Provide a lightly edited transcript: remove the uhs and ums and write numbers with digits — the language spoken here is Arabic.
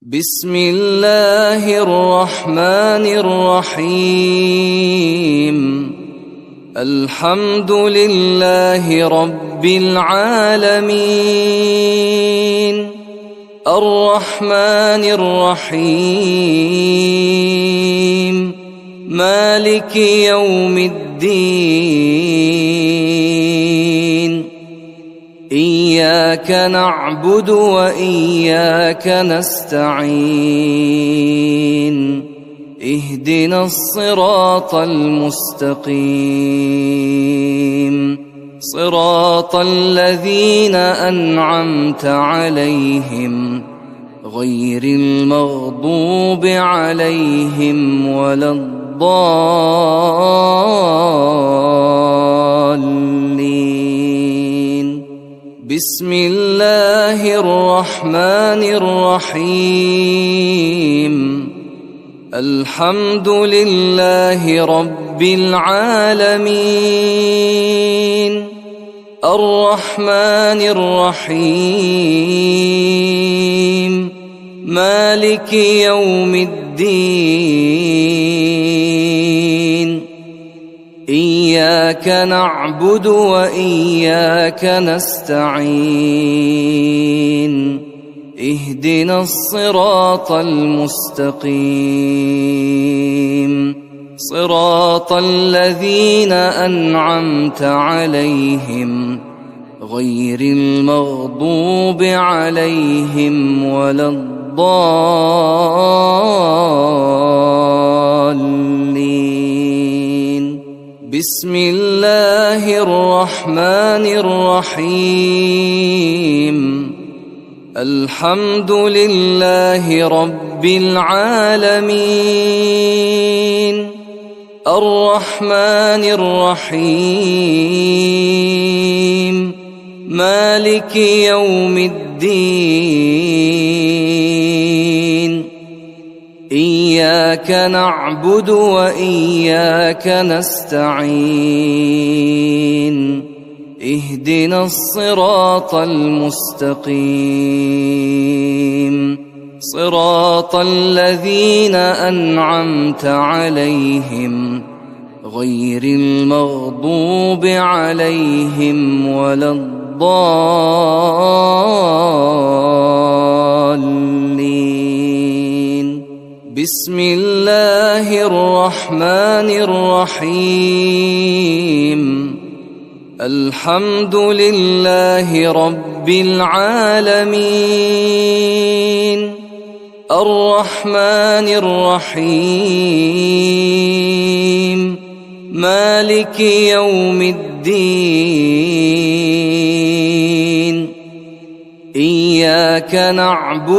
بسم الله الرحمن الرحيم. الحمد لله رب العالمين، الرحمن الرحيم، مالك يوم الدين. إياك نعبد وإياك نستعين، اهدنا الصراط المستقيم، صراط الذين أنعمت عليهم غير المغضوب عليهم ولا الضالين. بسم الله الرحمن الرحيم. الحمد لله رب العالمين، الرحمن الرحيم، مالك يوم الدين. إياك نعبد وإياك نستعين، اهدنا الصراط المستقيم، صراط الذين أنعمت عليهم غير المغضوب عليهم ولا الضالين. بسم الله الرحمن الرحيم. الحمد لله رب العالمين، الرحمن الرحيم، مالك يوم الدين. إياك نعبد وإياك نستعين، اهدنا الصراط المستقيم، صراط الذين أنعمت عليهم غير المغضوب عليهم ولا الضالين. بسم الله الرحمن الرحيم. الحمد لله رب العالمين، الرحمن الرحيم، مالك يوم الدين. إياك نعبد